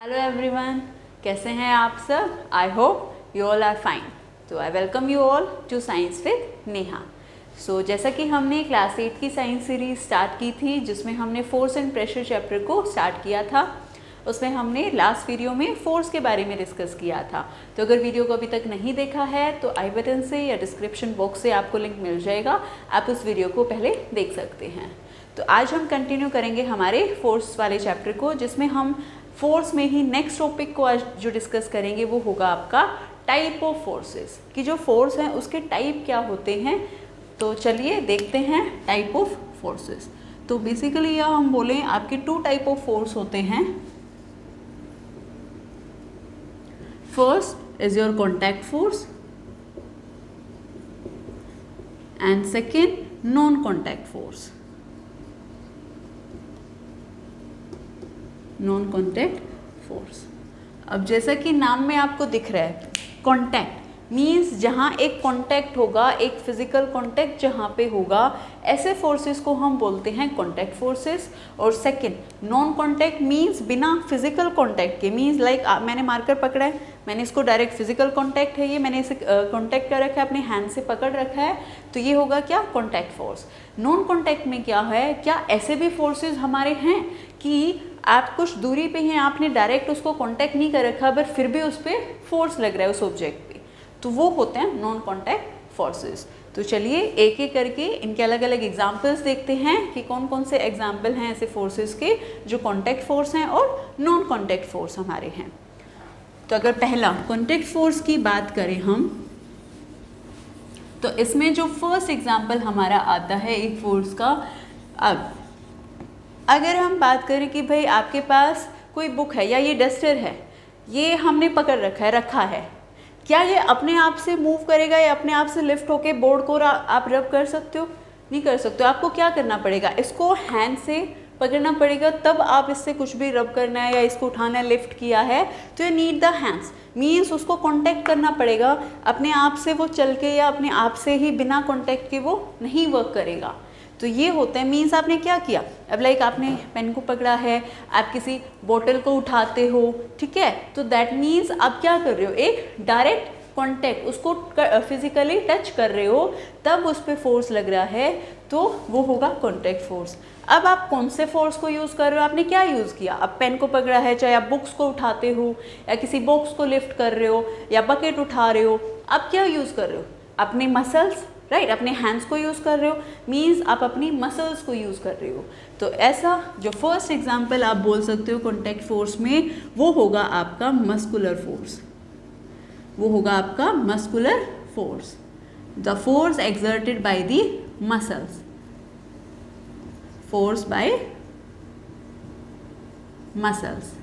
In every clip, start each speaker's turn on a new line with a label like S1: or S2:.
S1: Hello everyone, कैसे हैं आप सब? I hope you all are fine. तो I welcome you all to science with Neha. So जैसा कि हमने क्लास 8 की साइंस सीरीज स्टार्ट की थी, जिसमें हमने फोर्स एंड प्रेशर चैप्टर को स्टार्ट किया था। उसमें हमने लास्ट वीडियो में फोर्स के बारे में डिस्कस किया था। तो अगर वीडियो को अभी तक नहीं देखा है तो आई बटन से या डिस्क्रिप्शन बॉक्स से आपको लिंक मिल जाएगा, आप उस वीडियो को पहले देख सकते हैं। तो आज हम कंटिन्यू करेंगे हमारे फोर्स वाले चैप्टर को, जिसमें हम फोर्स में ही नेक्स्ट टॉपिक को आज जो डिस्कस करेंगे वो होगा आपका टाइप ऑफ फोर्सेस, कि जो फोर्स हैं उसके टाइप क्या होते हैं। तो चलिए देखते हैं टाइप ऑफ फोर्सेस। तो बेसिकली या हम बोलें आपके टू टाइप ऑफ फोर्स होते हैं। First is your contact force and second non contact force. Non contact force. अब जैसा कि नाम में आपको दिख रहा है, कॉन्टैक्ट मीन्स जहाँ एक कॉन्टैक्ट होगा, एक फिजिकल कॉन्टैक्ट जहाँ पे होगा, ऐसे फोर्सेस को हम बोलते हैं कॉन्टैक्ट फोर्सेस। और सेकंड नॉन कॉन्टैक्ट मीन्स बिना फिजिकल कॉन्टैक्ट के, मीन्स लाइक मैंने मार्कर पकड़ा है, मैंने इसको डायरेक्ट फिजिकल कॉन्टैक्ट है, ये मैंने इसे कॉन्टैक्ट कर रखा है, अपने हैंड से पकड़ रखा है, तो ये होगा क्या? Contact force. नॉन कॉन्टैक्ट में क्या है, क्या ऐसे भी फोर्सेस हमारे हैं कि आप कुछ दूरी पे हैं, आपने डायरेक्ट उसको कांटेक्ट नहीं कर रखा बट फिर भी उस पर फोर्स लग रहा है उस ऑब्जेक्ट पे, तो वो होते हैं नॉन कांटेक्ट फोर्सेस। तो चलिए एक एक करके इनके अलग अलग एग्जांपल्स देखते हैं कि कौन कौन से एग्जांपल हैं ऐसे फोर्सेस के जो कांटेक्ट फोर्स हैं और नॉन कांटेक्ट फोर्स हमारे हैं। तो अगर पहला कांटेक्ट फोर्स की बात करें हम, तो इसमें जो फर्स्ट एग्जाम्पल हमारा आता है एक फोर्स का, अब अगर हम बात करें कि भाई आपके पास कोई बुक है या ये डस्टर है, ये हमने पकड़ रखा है, क्या ये अपने आप से मूव करेगा या अपने आप से लिफ्ट होके बोर्ड को आप रब कर सकते हो? नहीं कर सकते हो। आपको क्या करना पड़ेगा? इसको हैंड से पकड़ना पड़ेगा, तब आप इससे कुछ भी रब करना है या इसको उठाना है, लिफ्ट किया है तो ये नीड द हैंड्स, मीन्स उसको कांटेक्ट करना पड़ेगा। अपने आप से वो चल के या अपने आप से ही बिना कांटेक्ट के वो नहीं वर्क करेगा। तो ये होता है, मीन्स आपने क्या किया, अब लाइक आपने पेन को पकड़ा है, आप किसी बोतल को उठाते हो, ठीक है, तो दैट मीन्स आप क्या कर रहे हो, एक डायरेक्ट कांटेक्ट, उसको फिजिकली टच कर रहे हो, तब उस पर फोर्स लग रहा है, तो वो होगा कांटेक्ट फोर्स। अब आप कौन से फोर्स को यूज़ कर रहे हो? आपने क्या यूज़ किया? अब पेन को पकड़ा है, चाहे आप बुक्स को उठाते हो या किसी बॉक्स को लिफ्ट कर रहे हो या बकेट उठा रहे हो, आप क्या यूज़ कर रहे हो? अपने मसल्स, राइट, अपने हैंड्स को यूज़ कर रहे हो, मीन्स आप अपनी मसल्स को यूज़ कर रहे हो। तो ऐसा जो फर्स्ट एग्जांपल आप बोल सकते हो कॉन्टैक्ट फोर्स में, वो होगा आपका मस्कुलर फोर्स। वो होगा आपका muscular force, the force exerted by the muscles, force by muscles.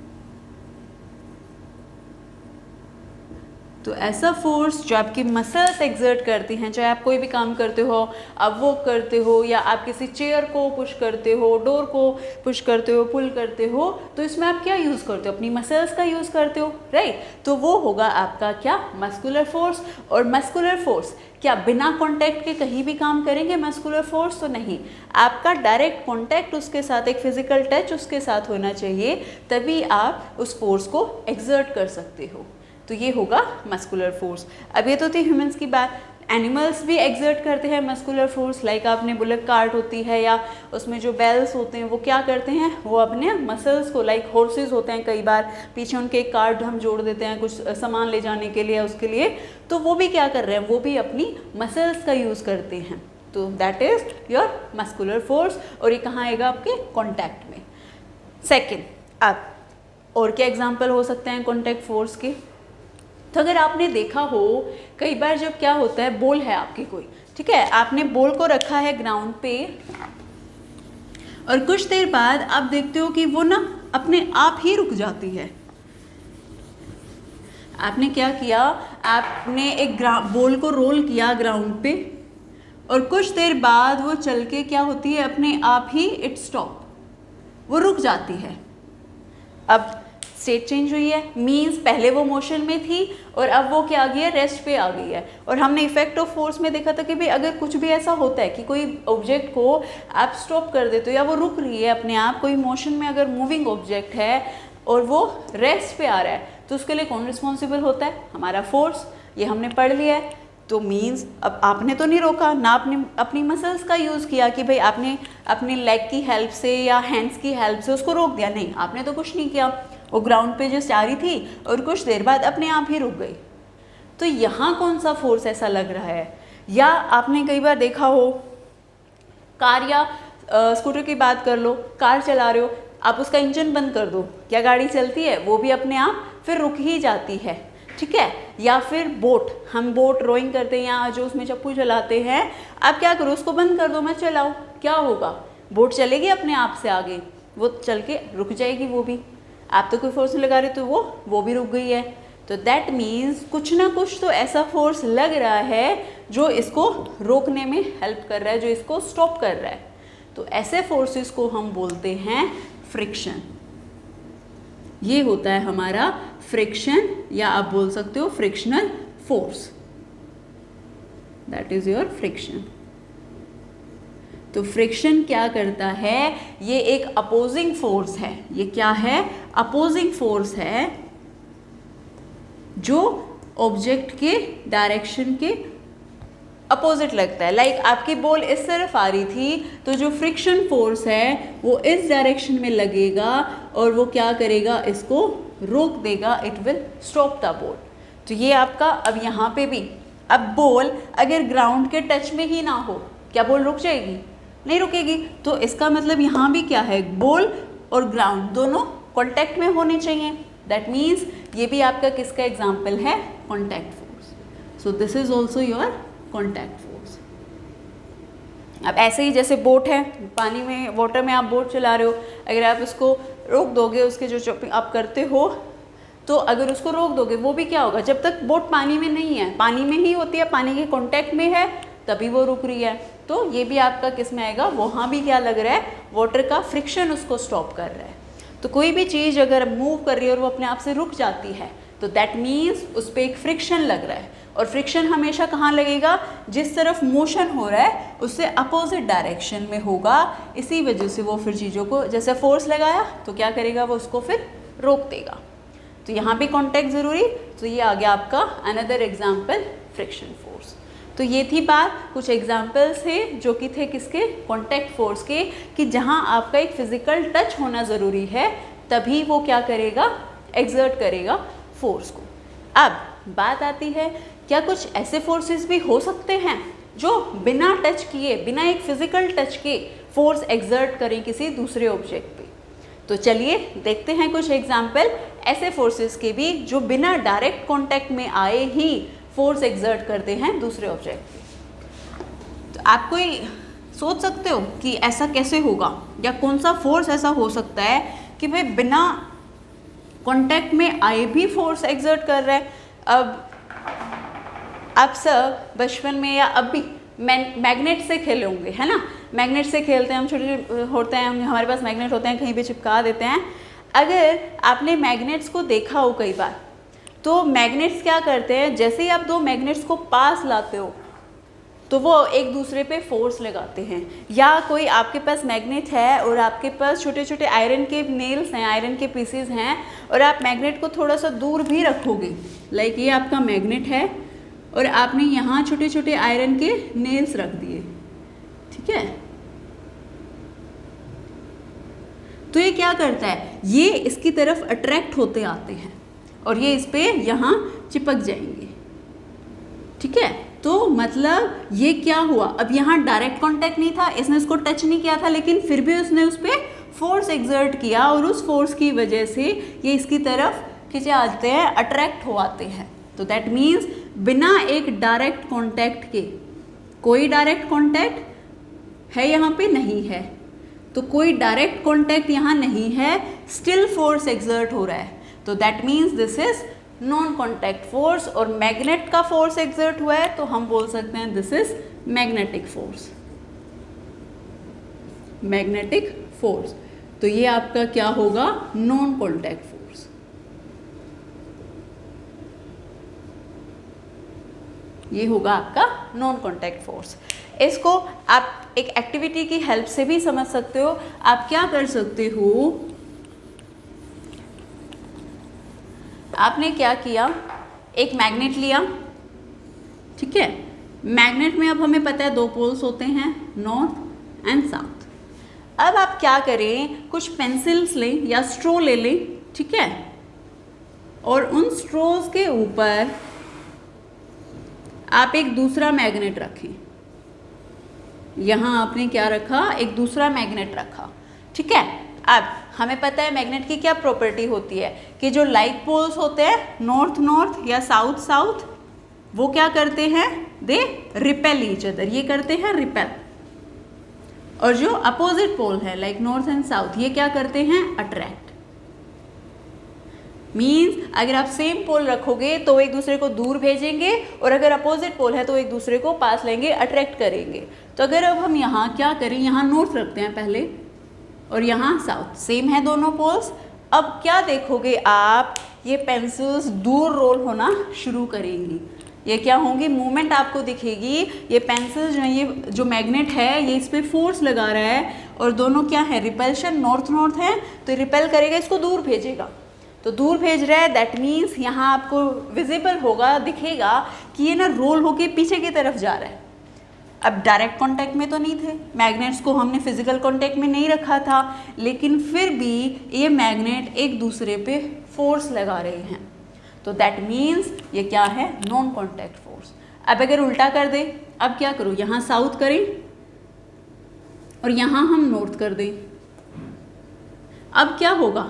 S1: तो ऐसा फोर्स जो आपकी मसल्स एक्सर्ट करती हैं, चाहे आप कोई भी काम करते हो, आप वॉक करते हो या आप किसी चेयर को पुश करते हो, डोर को पुश करते हो, पुल करते हो, तो इसमें आप क्या यूज़ करते हो? अपनी मसल्स का यूज़ करते हो, राइट। तो वो होगा आपका क्या? Muscular force. और मस्कुलर फोर्स क्या बिना कांटेक्ट के कहीं भी काम करेंगे मस्कुलर फोर्स? तो नहीं, आपका डायरेक्ट कांटेक्ट उसके साथ, एक फिजिकल टच उसके साथ होना चाहिए, तभी आप उस फोर्स को एक्सर्ट कर सकते हो। तो ये होगा मस्कुलर फोर्स। अब ये तो थी ह्यूमंस की बात, एनिमल्स भी एक्सर्ट करते हैं मस्कुलर फोर्स, लाइक आपने बुलक कार्ट होती है या उसमें जो बैल्स होते हैं वो क्या करते हैं, वो अपने मसल्स को, लाइक हॉर्सेस होते हैं कई बार, पीछे उनके एक कार्ट हम जोड़ देते हैं कुछ सामान ले जाने के लिए उसके लिए, तो वो भी क्या कर रहे हैं, वो भी अपनी मसल्स का यूज़ करते हैं। तो that is your muscular force, और ये कहाँ आएगा? आपके कॉन्टैक्ट में। सेकेंड, अब और क्या एग्जाम्पल हो सकते हैं कॉन्टैक्ट फोर्स के? तो अगर आपने देखा हो कई बार जब क्या होता है, बॉल है आपकी कोई, ठीक है, आपने बॉल को रखा है ग्राउंड पे और कुछ देर बाद आप देखते हो कि वो ना अपने आप ही रुक जाती है। आपने क्या किया, आपने एक बॉल को रोल किया ग्राउंड पे और कुछ देर बाद वो चल के क्या होती है, अपने आप ही इट स्टॉप, वो रुक जाती है। अब स्टेट चेंज हुई है, मीन्स पहले वो मोशन में थी और अब वो क्या आ गई है, रेस्ट पे आ गई है। और हमने इफेक्ट ऑफ फोर्स में देखा था कि भाई अगर कुछ भी ऐसा होता है कि कोई ऑब्जेक्ट को आप स्टॉप कर देते हो या वो रुक रही है अपने आप, कोई मोशन में अगर मूविंग ऑब्जेक्ट है और वो रेस्ट पे आ रहा है, तो उसके लिए कौन रिस्पॉन्सिबल होता है? हमारा फोर्स। ये हमने पढ़ लिया है। तो मीन्स अब आपने तो नहीं रोका ना, आपने अपनी मसल्स का यूज़ किया कि भाई आपने अपने लेग की हेल्प से या हैंड्स की हेल्प से उसको रोक दिया, नहीं, आपने तो कुछ नहीं किया। वो ग्राउंड पे जस्ट आ रही थी और कुछ देर बाद अपने आप ही रुक गई। तो यहाँ कौन सा फोर्स ऐसा लग रहा है? या आपने कई बार देखा हो, कार या स्कूटर की बात कर लो, कार चला रहे हो, आप उसका इंजन बंद कर दो, क्या गाड़ी चलती है? वो भी अपने आप फिर रुक ही जाती है, ठीक है। या फिर बोट, हम बोट रोइंग करते हैं या जो उसमें चप्पू चलाते हैं, आप क्या करो, उसको बंद कर दो, मैं चलाऊँ, क्या होगा? बोट चलेगी अपने आप से आगे, वो चल के रुक जाएगी वो भी। आप तो कोई फोर्स नहीं लगा रहे, तो वो भी रुक गई है। तो दैट मीन्स कुछ ना कुछ तो ऐसा फोर्स लग रहा है जो इसको रोकने में हेल्प कर रहा है, जो इसको स्टॉप कर रहा है। तो ऐसे फोर्सेस को हम बोलते हैं फ्रिक्शन। ये होता है हमारा फ्रिक्शन, या आप बोल सकते हो frictional force. That is your friction. तो फ्रिक्शन क्या करता है? ये एक अपोजिंग फोर्स है। ये क्या है? अपोजिंग फोर्स है, जो ऑब्जेक्ट के डायरेक्शन के अपोजिट लगता है। लाइक आपकी बॉल इस तरफ आ रही थी, तो जो फ्रिक्शन फोर्स है वो इस डायरेक्शन में लगेगा और वो क्या करेगा? इसको रोक देगा, it will stop the ball. तो ये आपका, अब यहाँ पे भी, अब बॉल अगर ग्राउंड के टच में ही ना हो, क्या बॉल रुक जाएगी? नहीं रुकेगी। तो इसका मतलब यहाँ भी क्या है? बॉल और ग्राउंड दोनों कॉन्टैक्ट में होने चाहिए। दैट मीन्स ये भी आपका किसका एग्जाम्पल है? Contact force. So this is also your contact force. अब ऐसे ही जैसे बोट है, पानी में, वाटर में आप बोट चला रहे हो, अगर आप उसको रोक दोगे, उसके जो चॉपिंग आप करते हो, तो अगर उसको रोक दोगे, वो भी क्या होगा? जब तक बोट पानी में नहीं है, पानी में ही होती है, पानी के कॉन्टैक्ट में है, तभी वो रुक रही है। तो ये भी आपका किस में आएगा? वहाँ भी क्या लग रहा है? वाटर का फ्रिक्शन उसको स्टॉप कर रहा है। तो कोई भी चीज़ अगर मूव कर रही है और वो अपने आप से रुक जाती है, तो दैट मीन्स उस पर एक फ्रिक्शन लग रहा है। और फ्रिक्शन हमेशा कहाँ लगेगा? जिस तरफ मोशन हो रहा है उससे अपोजिट डायरेक्शन में होगा। इसी वजह से वो फिर चीज़ों को, जैसे फोर्स लगाया तो क्या करेगा? वो उसको फिर रोक देगा। तो यहाँ भी कॉन्टैक्ट ज़रूरी। तो ये आ गया आपका अनदर एग्जाम्पल, फ्रिक्शन फोर्स। तो ये थी बात, कुछ एग्जाम्पल्स थे जो कि थे किसके? कॉन्टैक्ट फोर्स के, कि जहाँ आपका एक फिजिकल टच होना ज़रूरी है, तभी वो क्या करेगा? एक्सर्ट करेगा फोर्स को। अब बात आती है, क्या कुछ ऐसे फोर्सेस भी हो सकते हैं जो बिना टच किए, बिना एक फिजिकल टच के फोर्स एक्सर्ट करें किसी दूसरे ऑब्जेक्ट पे? तो चलिए देखते हैं कुछ एग्जाम्पल ऐसे फोर्सेस के भी जो बिना डायरेक्ट कांटेक्ट में आए ही फोर्स एक्सर्ट करते हैं दूसरे ऑब्जेक्ट पे। तो आप कोई सोच सकते हो कि ऐसा कैसे होगा, या कौन सा फोर्स ऐसा हो सकता है कि भाई बिना कांटेक्ट में आए भी फोर्स एक्सर्ट कर रहा है? अब आप सब बचपन में या अब भी मैग्नेट से खेले होंगे, है ना? मैग्नेट से खेलते हैं हम, छोटे होते हैं, हमारे पास मैग्नेट होते हैं, कहीं भी चिपका देते हैं। अगर आपने मैग्नेट्स को देखा हो कई बार, तो मैग्नेट्स क्या करते हैं? जैसे ही आप दो मैग्नेट्स को पास लाते हो तो वो एक दूसरे पे फोर्स लगाते हैं। या कोई आपके पास मैग्नेट है और आपके पास छोटे छोटे आयरन के नेल्स हैं, आयरन के पीसेस हैं, और आप मैग्नेट को थोड़ा सा दूर भी रखोगे, लाइक ये आपका मैग्नेट है और आपने यहाँ छोटे छोटे आयरन के नेल्स रख दिए, ठीक है? तो ये क्या करता है? ये इसकी तरफ अट्रैक्ट होते आते हैं और ये इस पे यहाँ चिपक जाएंगे, ठीक है? तो मतलब ये क्या हुआ? अब यहाँ डायरेक्ट कांटेक्ट नहीं था, इसने इसको टच नहीं किया था, लेकिन फिर भी उसने उस पर फोर्स एक्सर्ट किया और उस फोर्स की वजह से ये इसकी तरफ खिंचे आते हैं, अट्रैक्ट हो आते हैं। तो दैट मीन्स बिना एक डायरेक्ट कांटेक्ट के, कोई डायरेक्ट कांटेक्ट है यहाँ पे नहीं है, तो कोई डायरेक्ट कांटेक्ट यहाँ नहीं है, स्टिल फोर्स एक्सर्ट हो रहा है, तो that means this is non contact force. और मैग्नेट का फोर्स एक्सर्ट हुआ है तो हम बोल सकते हैं this is magnetic force, magnetic force. तो ये आपका क्या होगा? Non contact force. ये होगा आपका नॉन कॉन्टैक्ट फोर्स। इसको आप एक एक्टिविटी की हेल्प से भी समझ सकते हो। आप क्या कर सकते हो? आपने क्या किया, एक मैग्नेट लिया, ठीक है। मैग्नेट में अब हमें पता है दो पोल्स होते हैं, नॉर्थ एंड साउथ। अब आप क्या करें, कुछ पेंसिल्स लें या स्ट्रो ले लें, ठीक है, और उन स्ट्रोज के ऊपर आप एक दूसरा मैग्नेट रखें। यहाँ आपने क्या रखा, एक दूसरा मैग्नेट रखा, ठीक है। अब हमें पता है मैग्नेट की क्या प्रॉपर्टी होती है कि जो लाइक पोल्स होते हैं, नॉर्थ नॉर्थ या साउथ साउथ, वो क्या करते हैं, दे रिपेल ईच अदर, ये करते हैं रिपेल। और जो अपोजिट पोल है लाइक नॉर्थ एंड साउथ, ये क्या करते हैं, अट्रैक्ट। मीन्स अगर आप सेम पोल रखोगे तो एक दूसरे को दूर भेजेंगे, और अगर अपोजिट पोल है तो एक दूसरे को पास लेंगे, अट्रैक्ट करेंगे। तो अगर अब हम यहाँ क्या करें, यहाँ नॉर्थ रखते हैं पहले और यहाँ साउथ, सेम है दोनों पोल्स। अब क्या देखोगे आप, ये पेंसिल्स दूर रोल होना शुरू करेंगी। ये क्या होंगी, मूवमेंट आपको दिखेगी। ये पेंसिल जो है, ये जो मैग्नेट है, ये इस पर फोर्स लगा रहा है, और दोनों क्या है, रिपल्शन, नॉर्थ नॉर्थ है, तो रिपेल करेगा, इसको दूर भेजेगा। तो दूर भेज रहा है, दैट मीन्स यहाँ आपको विजिबल होगा, दिखेगा कि ये ना रोल होके पीछे की तरफ जा रहा है। अब डायरेक्ट कांटेक्ट में तो नहीं थे, मैग्नेट्स को हमने फिजिकल कांटेक्ट में नहीं रखा था, लेकिन फिर भी ये मैग्नेट एक दूसरे पे फोर्स लगा रहे हैं, तो दैट मीन्स ये क्या है, नॉन कांटेक्ट फोर्स। अब अगर उल्टा कर दें, अब क्या करूँ, यहाँ साउथ करें और यहाँ हम नॉर्थ कर दें, अब क्या होगा,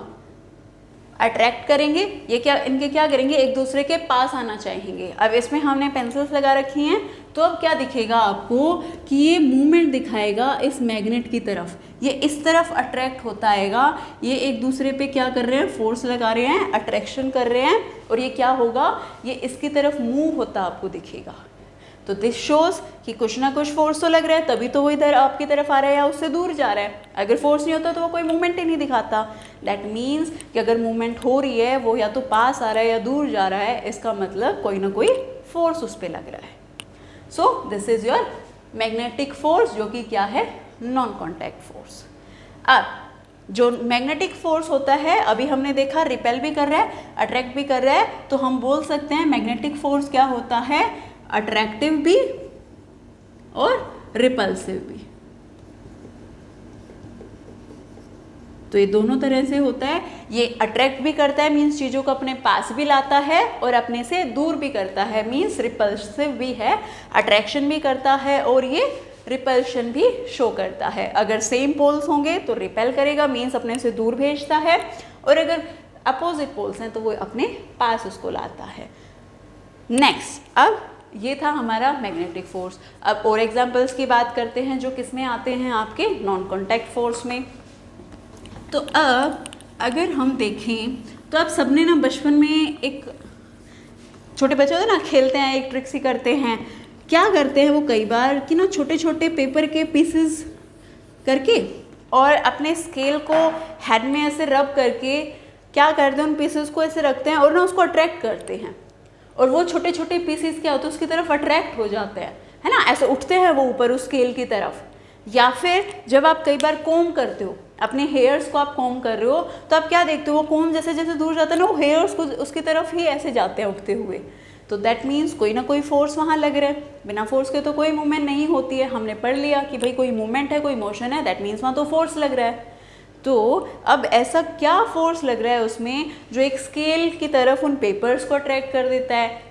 S1: अट्रैक्ट करेंगे, ये क्या, इनके क्या करेंगे, एक दूसरे के पास आना चाहेंगे। अब इसमें हमने पेंसिल्स लगा रखी हैं, तो अब क्या दिखेगा आपको कि ये मूवमेंट दिखाएगा इस मैग्नेट की तरफ, ये इस तरफ अट्रैक्ट होता आएगा, ये एक दूसरे पे क्या कर रहे हैं, फोर्स लगा रहे हैं, अट्रैक्शन कर रहे हैं, और ये क्या होगा, ये इसकी तरफ मूव होता आपको दिखेगा। तो दिस शोज कि कुछ ना कुछ फोर्स तो लग रहा है, तभी तो वो इधर आपकी तरफ आ रहा है या उससे दूर जा रहा है। अगर फोर्स नहीं होता तो वो कोई मूवमेंट ही नहीं दिखाता। दैट मीन्स कि अगर मूवमेंट हो रही है, वो या तो पास आ रहा है या दूर जा रहा है, इसका मतलब कोई ना कोई फोर्स उस पर लग रहा है। So this is your magnetic force, जो कि क्या है, नॉन कॉन्टैक्ट फोर्स। अब जो मैग्नेटिक फोर्स होता है, अभी हमने देखा रिपेल भी कर रहा है, अट्रैक्ट भी कर रहा है, तो हम बोल सकते हैं मैग्नेटिक फोर्स क्या होता है, अट्रैक्टिव भी और रिपल्सिव भी। तो ये दोनों तरह से होता है। ये अट्रैक्ट भी करता है, मीन्स चीज़ों को अपने पास भी लाता है, और अपने से दूर भी करता है, मीन्स रिपल्सिव भी है, अट्रैक्शन भी करता है और ये रिपल्शन भी शो करता है। अगर सेम पोल्स होंगे तो रिपेल करेगा, मीन्स अपने से दूर भेजता है, और अगर अपोजिट पोल्स हैं तो वो अपने पास उसको लाता है। नेक्स्ट, अब ये था हमारा मैग्नेटिक फोर्स। अब और एग्जांपल्स की बात करते हैं जो किस में आते हैं, आपके नॉन कॉन्टैक्ट फोर्स में। तो अब अगर हम देखें तो आप सबने ना बचपन में, एक छोटे बच्चे होते हैं ना, खेलते हैं, एक ट्रिक सी करते हैं। क्या करते हैं वो कई बार कि ना छोटे छोटे पेपर के पीसेस करके और अपने स्केल को हेड में ऐसे रब करके क्या करते हैं, उन पीसेस को ऐसे रखते हैं और ना उसको अट्रैक्ट करते हैं, और वो छोटे छोटे पीसेस क्या होते हैं, उसकी तरफ अट्रैक्ट हो जाते हैं, है ना, ऐसे उठते हैं वो ऊपर उस स्केल की तरफ। या फिर जब आप कई बार कोम करते हो, अपने हेयर्स को आप कोम कर रहे हो, तो आप क्या देखते हो, वो कोम जैसे जैसे दूर जाता है ना, वो हेयर्स को उसकी तरफ ही ऐसे जाते हैं उठते हुए। तो दैट मीन्स कोई ना कोई फोर्स वहाँ लग रहा है। बिना फोर्स के तो कोई मूवमेंट नहीं होती है। हमने पढ़ लिया कि भाई कोई मूवमेंट है, कोई मोशन है, दैट मीन्स वहाँ तो फोर्स लग रहा है। तो अब ऐसा क्या फोर्स लग रहा है उसमें जो एक स्केल की तरफ उन पेपर्स को अट्रैक्ट कर देता है,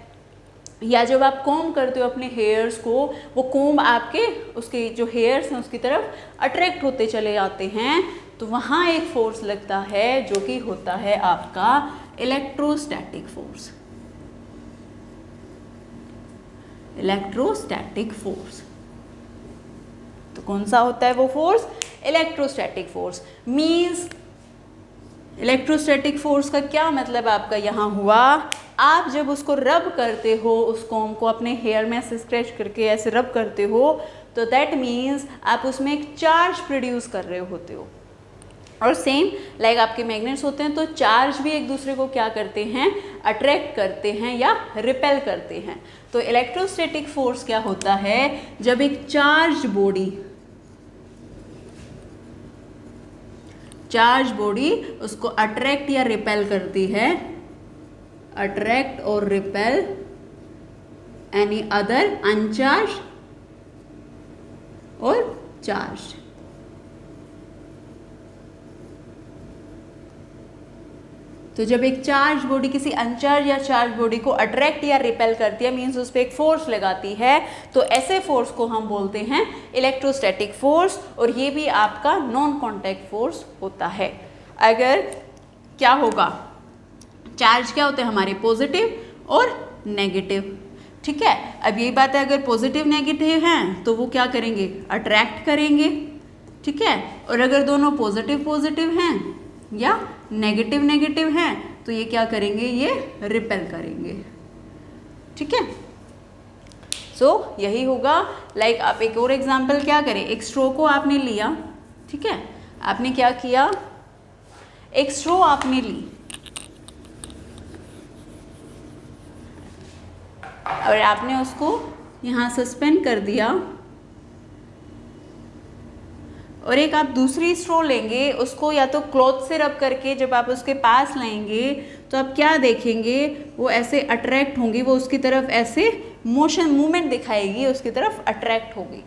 S1: या जब आप कोम करते हो अपने हेयर्स को, वो कोम आपके उसके जो हेयर्स हैं उसकी तरफ अट्रैक्ट होते चले जाते हैं, तो वहाँ एक फोर्स लगता है जो कि होता है आपका इलेक्ट्रोस्टैटिक फोर्स। इलेक्ट्रोस्टैटिक फोर्स, तो कौन सा होता है वो force, electrostatic force. Means electrostatic force का क्या मतलब आपका यहाँ हुआ, आप जब उसको रब करते हो, उस कोम को अपने हेयर में ऐसे स्क्रैच करके ऐसे रब करते हो, तो दैट मीन्स आप उसमें एक चार्ज प्रोड्यूस कर रहे होते हो। और सेम लाइक आपके मैग्नेट्स होते हैं, तो चार्ज भी एक दूसरे को क्या करते हैं, अट्रैक्ट करते हैं या रिपेल करते हैं। तो इलेक्ट्रोस्टैटिक फोर्स क्या होता है, जब एक चार्ज बॉडी उसको अट्रैक्ट या रिपेल करती है, attract or repel any other uncharged or charged. तो जब एक चार्ज बॉडी किसी अनचार्ज या चार्ज बॉडी को अट्रैक्ट या रिपेल करती है, मीन्स उस पर एक फोर्स लगाती है, तो ऐसे फोर्स को हम बोलते हैं इलेक्ट्रोस्टैटिक फोर्स, और ये भी आपका नॉन कॉन्टैक्ट फोर्स होता है। अगर क्या होगा, चार्ज क्या होते हैं हमारे, पॉजिटिव और नेगेटिव, ठीक है। अब यही बात है, अगर पॉजिटिव नेगेटिव हैं तो वो क्या करेंगे, अट्रैक्ट करेंगे, ठीक है। और अगर दोनों पॉजिटिव पॉजिटिव हैं या नेगेटिव नेगेटिव हैं तो ये क्या करेंगे, ये रिपेल करेंगे, ठीक है। सो यही होगा। लाइक आप एक और एग्जांपल क्या करें, एक स्ट्रो को आपने लिया, ठीक है, आपने क्या किया, एक स्ट्रो आपने ली और आपने उसको यहाँ सस्पेंड कर दिया, और एक आप दूसरी स्ट्रो लेंगे, उसको या तो क्लॉथ से रब करके जब आप उसके पास लाएंगे तो आप क्या देखेंगे, वो ऐसे अट्रैक्ट होंगी, वो उसकी तरफ ऐसे मोशन मूवमेंट दिखाएगी, उसकी तरफ अट्रैक्ट होगी।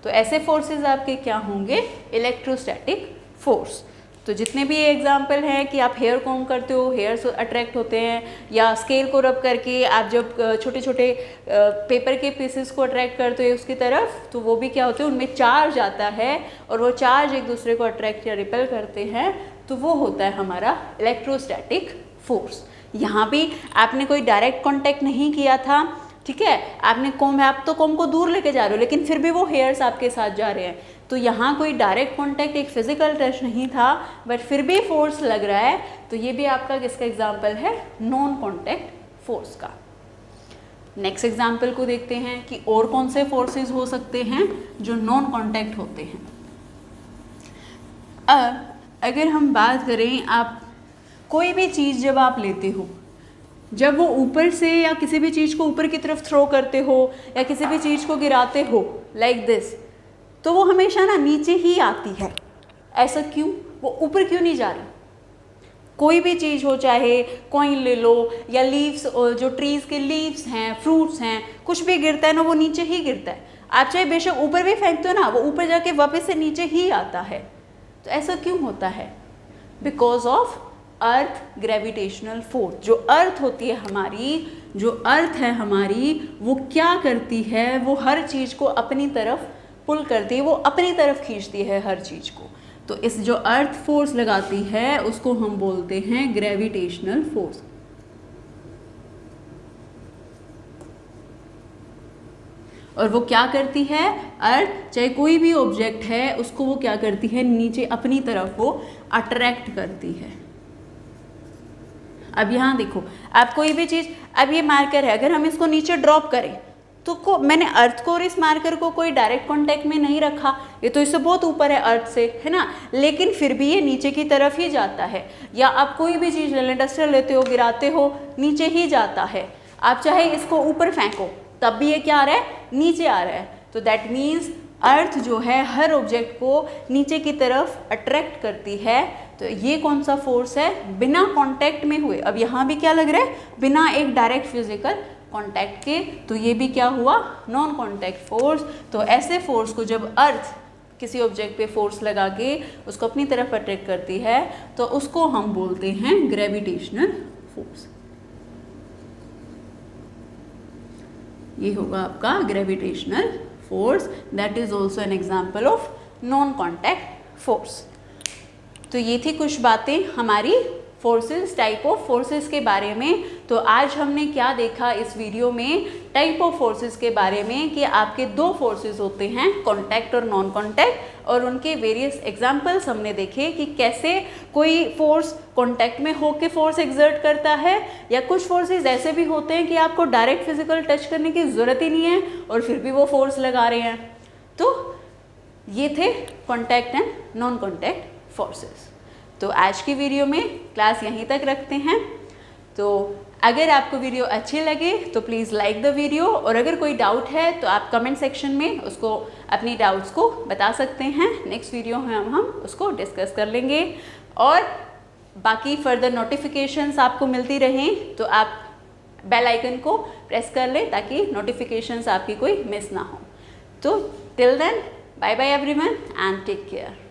S1: तो ऐसे फोर्सेस आपके क्या होंगे, इलेक्ट्रोस्टैटिक फोर्स। तो जितने भी एग्जाम्पल हैं कि आप हेयर कॉम करते हो, हेयर्स अट्रैक्ट होते हैं, या स्केल को रब करके आप जब छोटे छोटे पेपर के पीसेस को अट्रैक्ट करते हो उसकी तरफ, तो वो भी क्या होते हैं, उनमें चार्ज आता है और वो चार्ज एक दूसरे को अट्रैक्ट या रिपेल करते हैं, तो वो होता है हमारा इलेक्ट्रोस्टैटिक फोर्स। यहाँ भी आपने कोई डायरेक्ट कॉन्टैक्ट नहीं किया था, ठीक है, आपने कॉम, आप तो कॉम को दूर लेके जा रहे हो, लेकिन फिर भी वो हेयर्स आपके साथ जा रहे हैं, तो यहाँ कोई डायरेक्ट कॉन्टैक्ट, एक फिजिकल टच नहीं था, बट फिर भी फोर्स लग रहा है, तो ये भी आपका किसका एग्जाम्पल है, नॉन कॉन्टैक्ट फोर्स का। नेक्स्ट एग्जाम्पल को देखते हैं कि और कौन से फोर्सेस हो सकते हैं जो नॉन कॉन्टैक्ट होते हैं। अगर हम बात करें, आप कोई भी चीज़ जब आप लेते हो, जब वो ऊपर से या किसी भी चीज़ को ऊपर की तरफ थ्रो करते हो या किसी भी चीज़ को गिराते हो लाइक दिस, तो वो हमेशा ना नीचे ही आती है। ऐसा क्यों, वो ऊपर क्यों नहीं जा रही? कोई भी चीज़ हो, चाहे कॉइन ले लो या लीव्स, जो ट्रीज़ के लीव्स हैं, फ्रूट्स हैं, कुछ भी गिरता है ना वो नीचे ही गिरता है। आप चाहे बेशक ऊपर भी फेंकते हो ना, वो ऊपर जाके वापस से नीचे ही आता है। तो ऐसा क्यों होता है? Because of earth gravitational force. जो अर्थ होती है हमारी, जो अर्थ है हमारी, वो क्या करती है, वो हर चीज़ को अपनी तरफ पुल करती है, वो अपनी तरफ खींचती है हर चीज़ को। तो इस जो अर्थ फोर्स लगाती है उसको हम बोलते हैं ग्रेविटेशनल फोर्स। और वो क्या करती है, अर्थ चाहे कोई भी ऑब्जेक्ट है उसको वो क्या करती है, नीचे अपनी तरफ वो अट्रैक्ट करती है। अब यहाँ देखो, आप कोई भी चीज़, अब ये मार्कर है, अगर हम इसको नीचे ड्रॉप करें तो मैंने अर्थ को और इस मार्कर को कोई डायरेक्ट कांटेक्ट में नहीं रखा, ये तो इससे बहुत ऊपर है अर्थ से, है ना, लेकिन फिर भी ये नीचे की तरफ ही जाता है। या आप कोई भी चीज़ ले लें, डस्टर लेते हो, गिराते हो, नीचे ही जाता है। आप चाहे इसको ऊपर फेंको तब भी ये क्या आ रहा है, नीचे आ रहा है। तो दैट मीन्स अर्थ जो है हर ऑब्जेक्ट को नीचे की तरफ अट्रैक्ट करती है। तो ये कौन सा फोर्स है, बिना कांटेक्ट में हुए। अब यहाँ भी क्या लग रहा है, बिना एक डायरेक्ट फिजिकल कांटेक्ट के, तो ये भी क्या हुआ, नॉन कांटेक्ट फोर्स। तो ऐसे फोर्स को जब अर्थ किसी ऑब्जेक्ट पे फोर्स लगा के उसको अपनी तरफ अट्रैक्ट करती है तो उसको हम बोलते हैं ग्रेविटेशनल फोर्स। ये होगा आपका gravitational force, that is also an example of non contact force. तो ये थी कुछ बातें हमारी फोर्सेस, टाइप ऑफ फोर्सेस के बारे में। तो आज हमने क्या देखा इस वीडियो में, टाइप ऑफ फोर्सेस के बारे में, कि आपके दो फोर्सेस होते हैं, कांटेक्ट और नॉन कांटेक्ट, और उनके वेरियस एग्जांपल्स हमने देखे कि कैसे कोई फोर्स कांटेक्ट में होकर फोर्स एक्सर्ट करता है, या कुछ फोर्सेस ऐसे भी होते हैं कि आपको डायरेक्ट फिजिकल टच करने की ज़रूरत ही नहीं है और फिर भी वो फोर्स लगा रहे हैं। तो ये थे contact and non contact forces. तो आज की वीडियो में क्लास यहीं तक रखते हैं। तो अगर आपको वीडियो अच्छी लगे तो प्लीज़ लाइक द वीडियो, और अगर कोई डाउट है तो आप कमेंट सेक्शन में उसको अपनी डाउट्स को बता सकते हैं। नेक्स्ट वीडियो में हम उसको डिस्कस कर लेंगे। और बाकी फर्दर नोटिफिकेशंस आपको मिलती रहें तो आप बेल आइकन को प्रेस कर ले ताकि नोटिफिकेशंस आपकी कोई मिस ना हो। तो till then, bye bye everyone and take care.